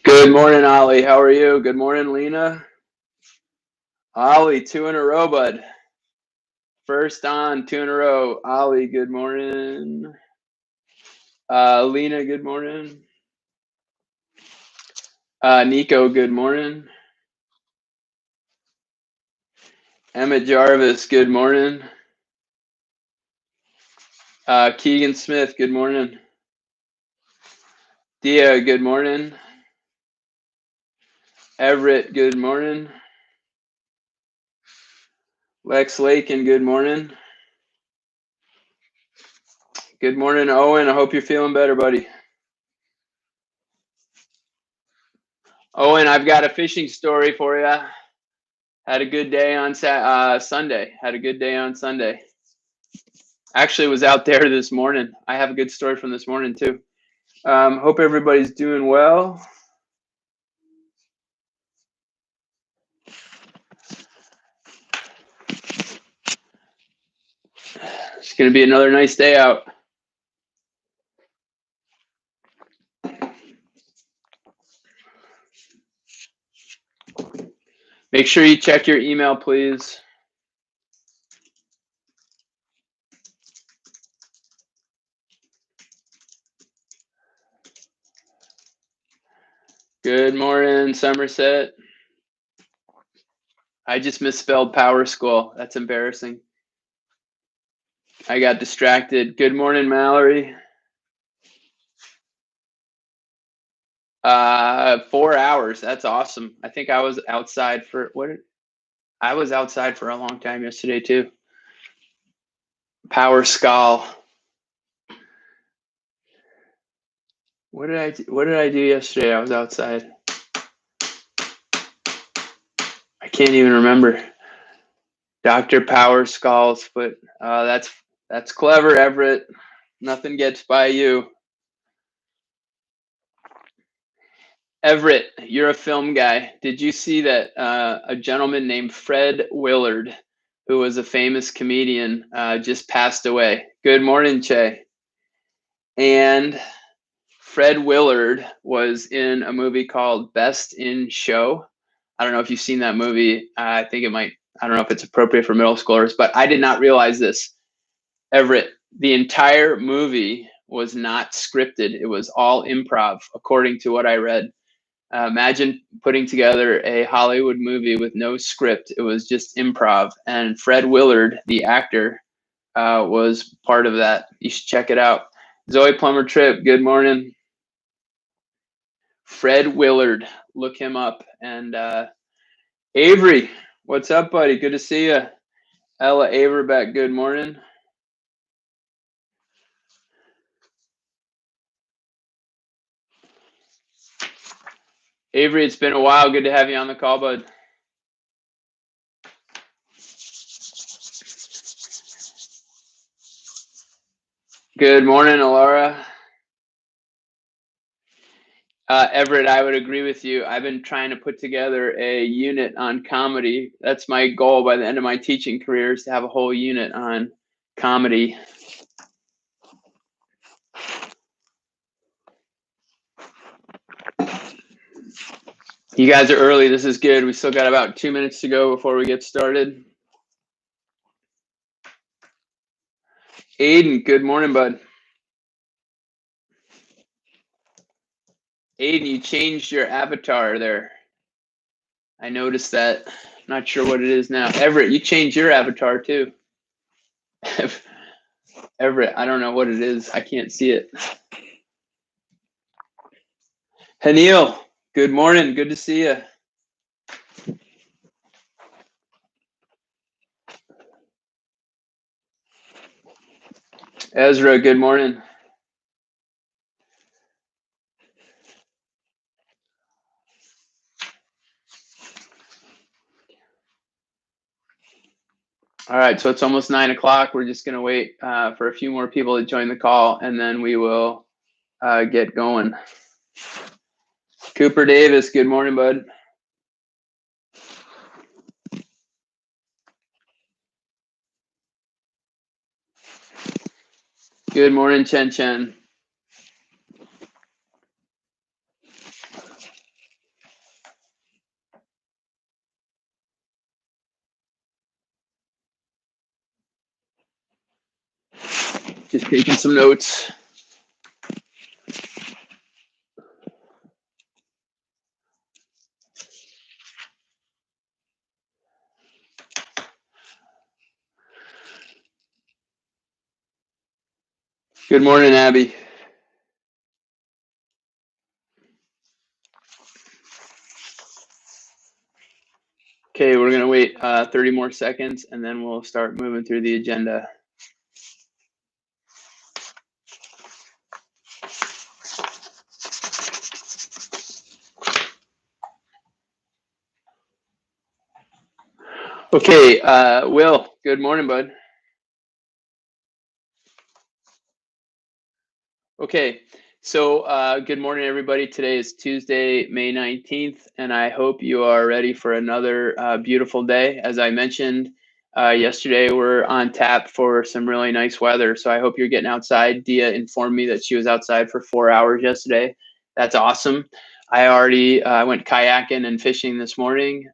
Good morning, Ollie. How are you? Good morning, Lena. Ollie, two in a row, bud. First on, two in a row. Ollie, good morning. Lena, good morning. Nico, good morning. Emmett Jarvis, good morning. Keegan Smith, good morning. Dia, good morning. Everett, good morning. Lex Lakin, good morning. Good morning, Owen. I hope you're feeling better, buddy. Owen, I've got a fishing story for you. Had a good day on Sunday. Had a good day on Sunday. Actually was out there this morning. I have a good story from this morning too. Hope everybody's doing well. It's going to be another nice day out. Make sure you check your email, please. Good morning, Somerset. I just misspelled Power School. That's embarrassing. I got distracted. Good morning, Mallory. 4 hours. That's awesome. I think I was outside for I was outside for a long time yesterday too. Power Skull. What did I do yesterday? I was outside. I can't even remember. Dr. Power Skull's foot. That's clever, Everett. Nothing gets by you. Everett, you're a film guy. Did you see that a gentleman named Fred Willard, who was a famous comedian, just passed away? Good morning, Che. And Fred Willard was in a movie called Best in Show. I don't know if you've seen that movie. I think it might. I don't know if it's appropriate for middle schoolers, but I did not realize this. Everett, the entire movie was not scripted. It was all improv, according to what I read. Imagine putting together a Hollywood movie with no script. It was just improv. And Fred Willard, the actor, was part of that. You should check it out. Zoe Plummer Tripp, good morning. Fred Willard, look him up. And Avery, what's up, buddy? Good to see you. Ella Averbeck, good morning. Avery, it's been a while. Good to have you on the call, bud. Good morning, Alara. Everett, I would agree with you. I've been trying to put together a unit on comedy. That's my goal by the end of my teaching career, is to have a whole unit on comedy. You guys are early. This is good. We still got about 2 minutes to go before we get started. Aiden, good morning, bud. Aiden, you changed your avatar there. I noticed that. Not sure what it is now. Everett, you changed your avatar too. Everett, I don't know what it is. I can't see it. Hanil, good morning. Good to see you. Ezra, good morning. All right, so it's almost 9 o'clock. We're just going to wait for a few more people to join the call, and then we will get going. Cooper Davis, good morning, bud. Good morning, Chen Chen. Just taking some notes. Good morning, Abby. Okay, we're gonna wait 30 more seconds and then we'll start moving through the agenda. Okay, Will, good morning, bud. Okay, so good morning, everybody. Today is Tuesday, May 19th, and I hope you are ready for another beautiful day. As I mentioned yesterday, we're on tap for some really nice weather, so I hope you're getting outside. Dia informed me that she was outside for 4 hours yesterday. That's awesome. I already went kayaking and fishing this morning,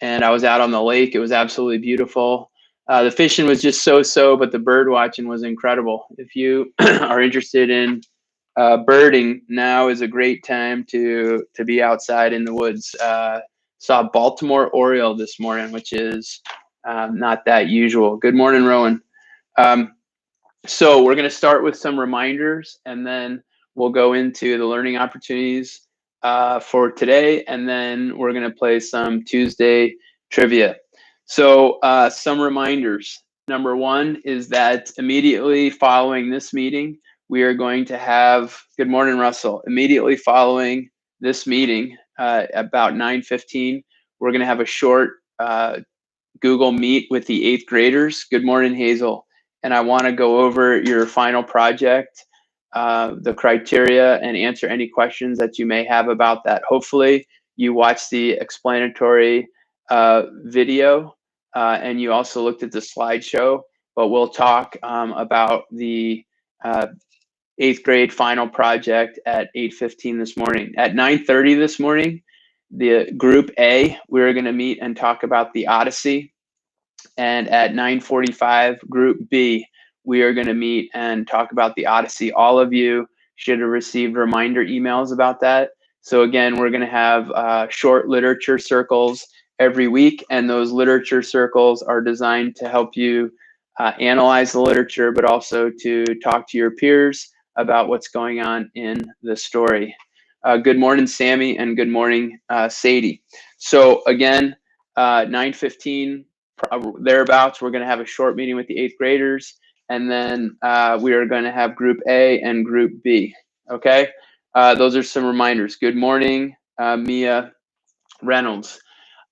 and I was out on the lake. It was absolutely beautiful. The fishing was just so-so, but the bird watching was incredible. If you are interested in birding, now is a great time to be outside in the woods. Saw Baltimore Oriole this morning, which is not that usual. Good morning, Rowan. So we're going to start with some reminders, and then we'll go into the learning opportunities for today, and then we're going to play some Tuesday trivia. So some reminders. Number one is that immediately following this meeting, we are going to have, good morning, Russell. Immediately following this meeting, about 9:15, we're going to have a short Google Meet with the 8th graders. Good morning, Hazel. And I want to go over your final project, the criteria, and answer any questions that you may have about that. Hopefully, you watched the explanatory video and you also looked at the slideshow, but we'll talk about the 8th grade final project at 8:15 this morning. At 9:30 this morning, the group A, we're going to meet and talk about the Odyssey. And at 9:45, group B, we are going to meet and talk about the Odyssey. All of you should have received reminder emails about that. So again, we're going to have short literature circles every week, and those literature circles are designed to help you analyze the literature, but also to talk to your peers about what's going on in the story. Good morning, Sammy, and good morning, Sadie. So again, 9:15, thereabouts, we're going to have a short meeting with the 8th graders, and then we are going to have group A and group B. Okay, those are some reminders. Good morning, Mia Reynolds.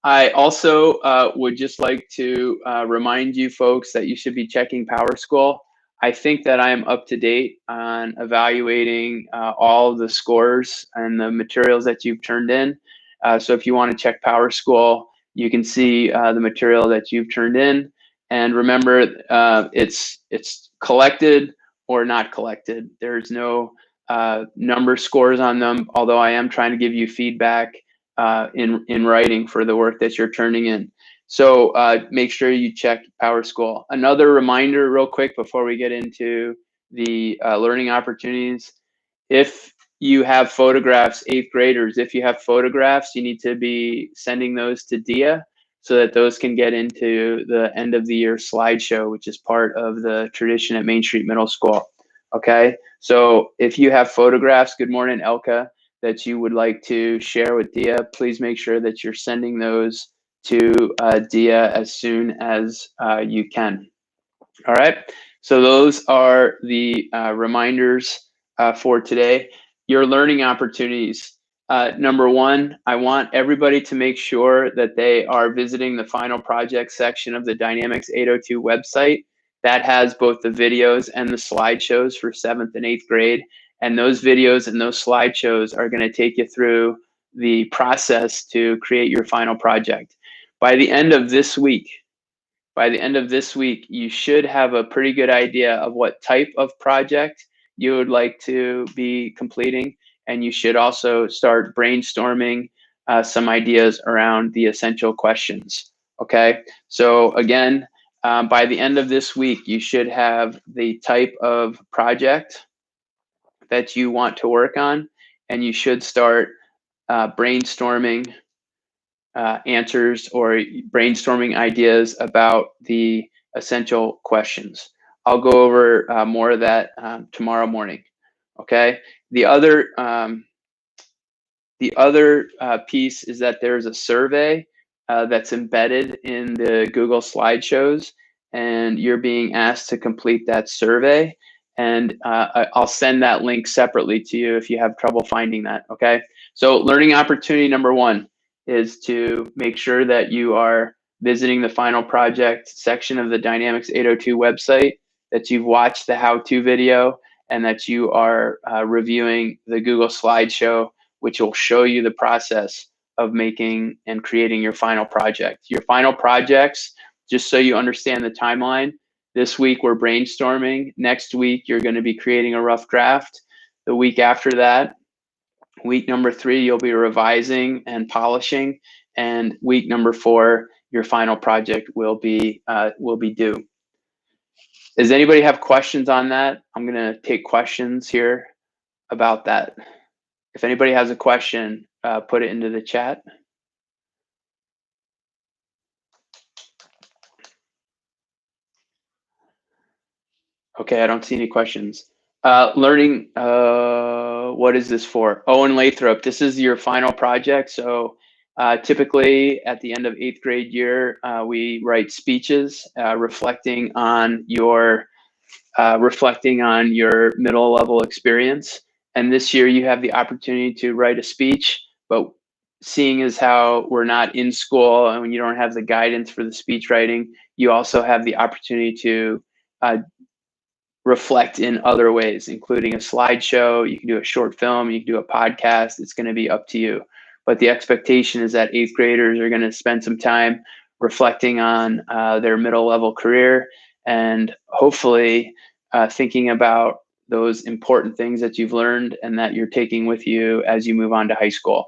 I also would just like to remind you folks that you should be checking PowerSchool. I think that I am up to date on evaluating all of the scores and the materials that you've turned in. So if you want to check PowerSchool, you can see the material that you've turned in. And remember, it's collected or not collected. There's no number scores on them, although I am trying to give you feedback in writing for the work that you're turning in. So make sure you check PowerSchool. Another reminder real quick before we get into the learning opportunities. If you have photographs, 8th graders, if you have photographs, you need to be sending those to Dia so that those can get into the end of the year slideshow, which is part of the tradition at Main Street Middle School. Okay, so if you have photographs, good morning, Elka, that you would like to share with Dia, please make sure that you're sending those to Dia as soon as you can. All right, so those are the reminders for today. Your learning opportunities. Number one, I want everybody to make sure that they are visiting the final project section of the Dynamix 802 website. That has both the videos and the slideshows for 7th and 8th grade. And those videos and those slideshows are going to take you through the process to create your final project. By the end of this week, you should have a pretty good idea of what type of project you would like to be completing. And you should also start brainstorming some ideas around the essential questions. Okay, so again, By the end of this week, you should have the type of project that you want to work on, and you should start brainstorming answers or brainstorming ideas about the essential questions. I'll go over more of that tomorrow morning. Okay. The other piece is that there's a survey that's embedded in the Google slideshows, and you're being asked to complete that survey. And I'll send that link separately to you if you have trouble finding that. Okay. So learning opportunity number one is to make sure that you are visiting the final project section of the Dynamix 802 website, that you've watched the how-to video, and that you are reviewing the Google slideshow, which will show you the process of making and creating your final project. Your final projects, just so you understand the timeline, this week we're brainstorming. Next week, you're going to be creating a rough draft. The week after that, week number 3, you'll be revising and polishing. And week number 4, your final project will be due. Does anybody have questions on that? I'm going to take questions here about that. If anybody has a question, put it into the chat. Okay, I don't see any questions. Learning, what is this for? Owen Lathrop, this is your final project. So typically at the end of 8th grade year, we write speeches reflecting on your middle level experience. And this year you have the opportunity to write a speech, but seeing as how we're not in school and when you don't have the guidance for the speech writing, you also have the opportunity to reflect in other ways, including a slideshow. You can do a short film, you can do a podcast. It's going to be up to you. But the expectation is that 8th graders are going to spend some time reflecting on their middle level career and hopefully thinking about those important things that you've learned and that you're taking with you as you move on to high school.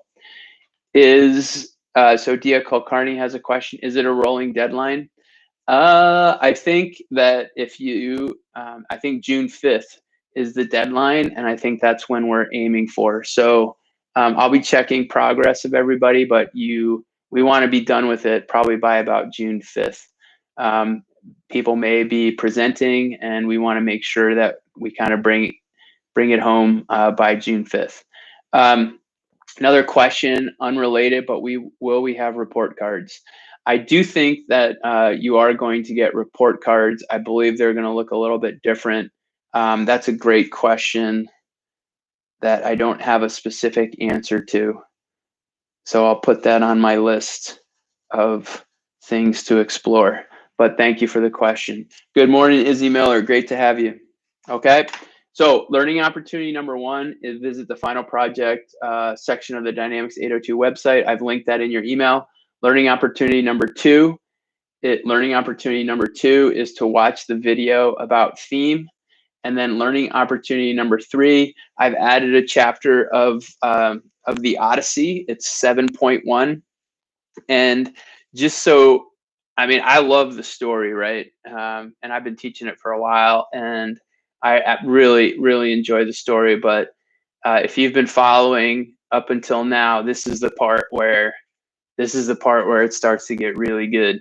So Dia Kulkarni has a question. Is it a rolling deadline? I think that I think June 5th is the deadline, and I think that's when we're aiming for. So I'll be checking progress of everybody, but we want to be done with it probably by about June 5th. People may be presenting, and we want to make sure that we kind of bring it home by June 5th. Another question, unrelated, but will we have report cards? I do think that you are going to get report cards. I believe they're going to look a little bit different. That's a great question that I don't have a specific answer to. So I'll put that on my list of things to explore. But thank you for the question. Good morning, Izzy Miller. Great to have you. Okay. So learning opportunity number 1 is visit the final project section of the Dynamix 802 website. I've linked that in your email. Learning opportunity number 2 is to watch the video about theme. And then learning opportunity number 3, I've added a chapter of the Odyssey. It's 7.1. And just so, I mean, I love the story, right? And I've been teaching it for a while, and I really, really enjoy the story. But if you've been following up until now, this is the part where it starts to get really good.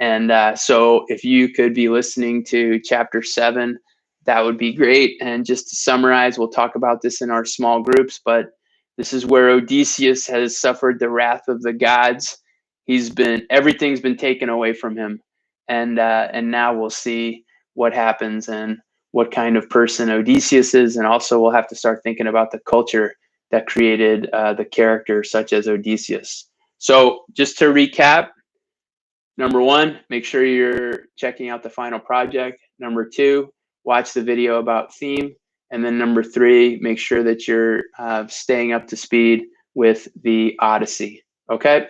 And so if you could be listening to chapter 7, that would be great. And just to summarize, we'll talk about this in our small groups, but this is where Odysseus has suffered the wrath of the gods. Everything's been taken away from him. And now we'll see what happens and what kind of person Odysseus is. And also we'll have to start thinking about the culture that created the character such as Odysseus. So just to recap, number 1, make sure you're checking out the final project. Number 2, watch the video about theme. And then number 3, make sure that you're staying up to speed with the Odyssey. Okay.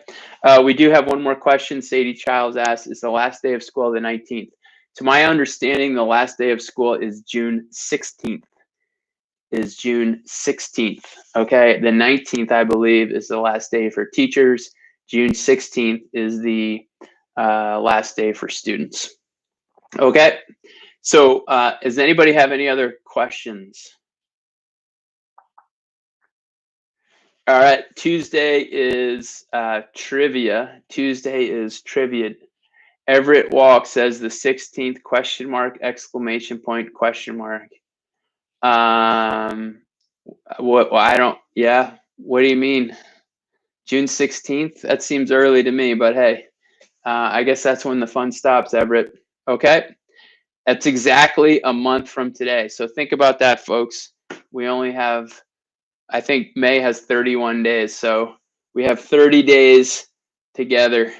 We do have one more question. Sadie Childs asks, is the last day of school the 19th? To my understanding, the last day of school is June 16th. Okay. The 19th, I believe, is the last day for teachers. June 16th is the last day for students. Okay. So does anybody have any other questions? All right. Tuesday is trivia. Tuesday is trivia. Everett Walk says the 16th question mark, exclamation point, question mark. What, well, I don't, yeah. What do you mean? June 16th? That seems early to me, but hey, I guess that's when the fun stops, Everett. Okay. That's exactly a month from today. So think about that, folks. We only have, I think May has 31 days. So we have 30 days together.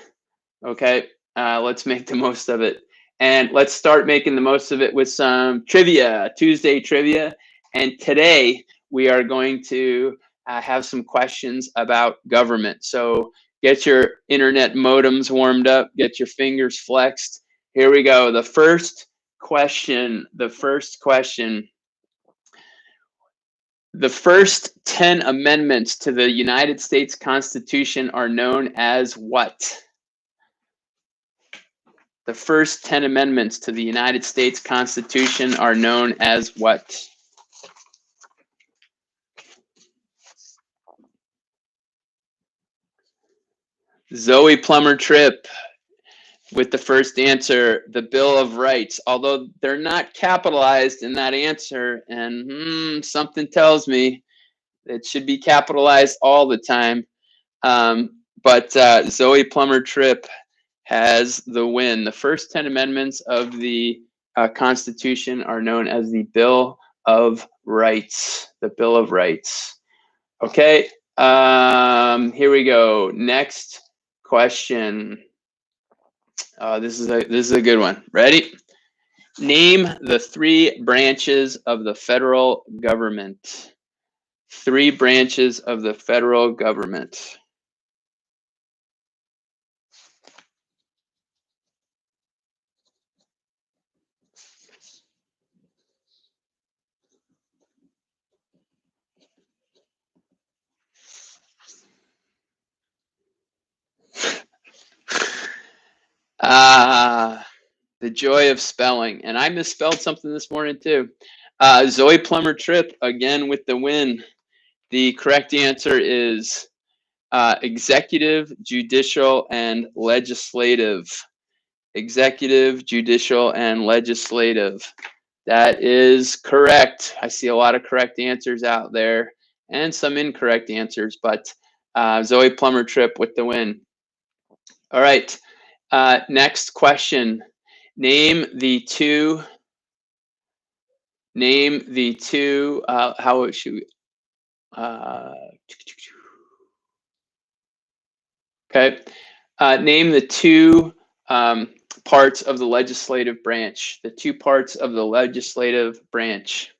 Okay. Let's make the most of it. And let's start making the most of it with some trivia, Tuesday trivia. And today we are going to have some questions about government. So get your internet modems warmed up, get your fingers flexed. Here we go. The first question. The first 10 amendments to the United States Constitution are known as what? The first 10 amendments to the United States Constitution are known as what? Zoe Plummer Tripp with the first answer, the Bill of Rights. Although they're not capitalized in that answer, and something tells me it should be capitalized all the time. But Zoe Plummer Tripp has the win. The first 10 amendments of the Constitution are known as the Bill of Rights. The Bill of Rights. Okay, here we go. Next question. This is a good one. Ready? Name the 3 branches of the federal government. 3 branches of the federal government. The joy of spelling. And I misspelled something this morning too. Zoe Plummer Tripp, again with the win. The correct answer is executive, judicial, and legislative. Executive, judicial, and legislative. That is correct. I see a lot of correct answers out there and some incorrect answers, but Zoe Plummer Tripp with the win. All right. Next question. Name the two. How should we? Okay. Name the 2 parts of the legislative branch. The 2 parts of the legislative branch.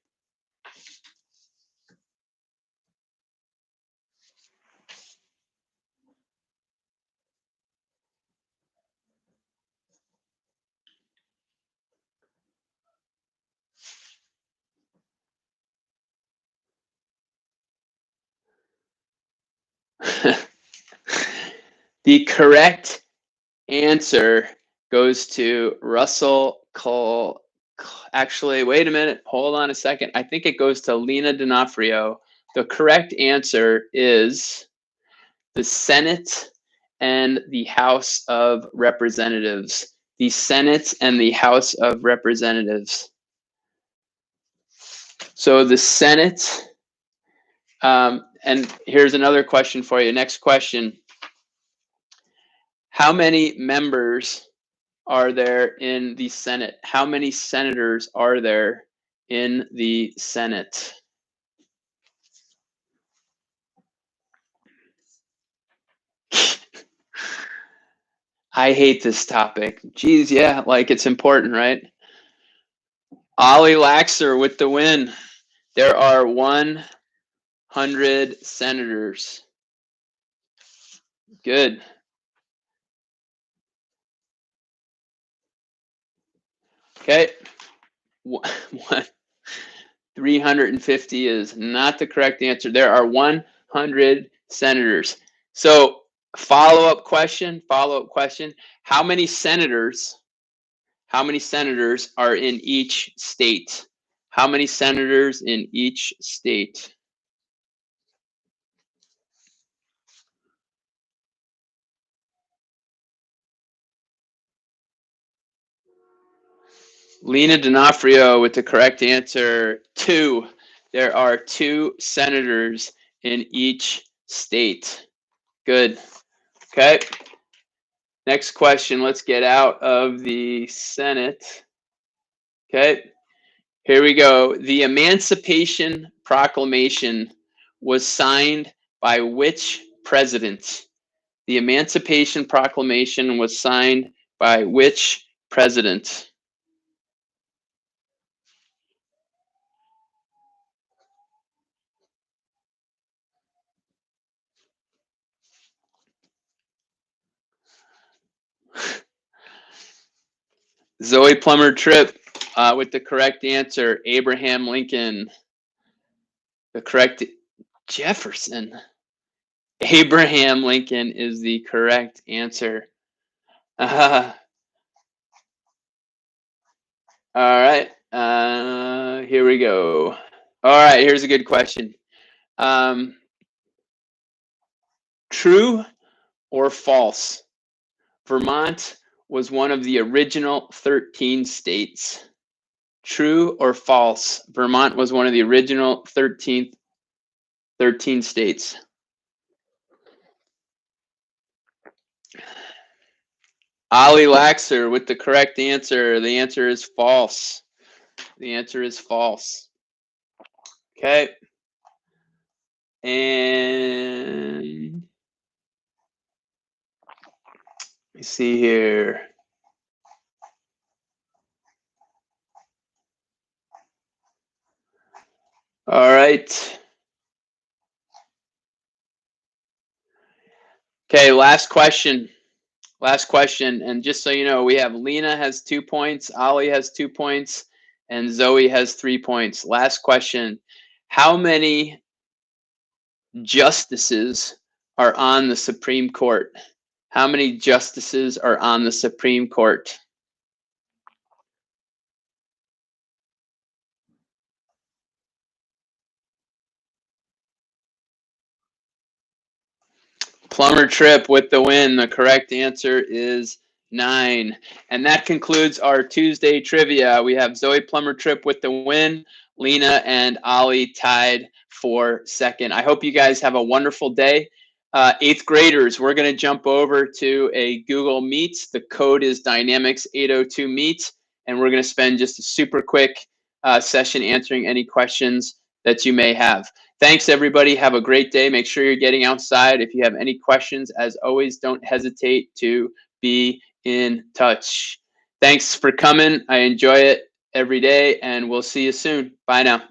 The correct answer goes to Russell Cole. Actually, wait a minute. Hold on a second. I think it goes to Lena D'Onofrio. The correct answer is the Senate and the House of Representatives. The Senate and the House of Representatives. So the Senate, and here's another question for you. Next question. How many members are there in the Senate? How many senators are there in the Senate? I hate this topic. Geez, yeah, like it's important, right? Ollie Laxer with the win. There are 100 senators. Good. Okay. 350 is not the correct answer. There are 100 senators. So follow-up question. How many senators How many senators are in each state? How many senators in each state? Lena D'Onofrio with the correct answer, 2. There are 2 senators in each state. Good. Okay. Next question. Let's get out of the Senate. Okay. Here we go. The Emancipation Proclamation was signed by which president? The Emancipation Proclamation was signed by which president? Zoe Plummer Tripp with the correct answer, Abraham Lincoln. The correct Jefferson. Abraham Lincoln is the correct answer. All right. Here we go. All right. Here's a good question. True or false? Vermont was one of the original 13 states. True or false? Vermont was one of the original 13 states. Ali Laxer with the correct answer. The answer is false. The answer is false. Okay. And let me see here. All right. Okay, last question. Last question. And just so you know, we have Lena has 2 points, Ali has 2 points, and Zoe has 3 points. Last question. How many justices are on the Supreme Court? How many justices are on the Supreme Court? Plumber Trip with the win. The correct answer is 9. And that concludes our Tuesday trivia. We have Zoe Plumber Trip with the win, Lena and Ali tied for second. I hope you guys have a wonderful day. 8th graders, we're going to jump over to a Google Meet. The code is Dynamix 802 Meet, and we're going to spend just a super quick session answering any questions that you may have. Thanks, everybody. Have a great day. Make sure you're getting outside. If you have any questions, as always, don't hesitate to be in touch. Thanks for coming. I enjoy it every day, and we'll see you soon. Bye now.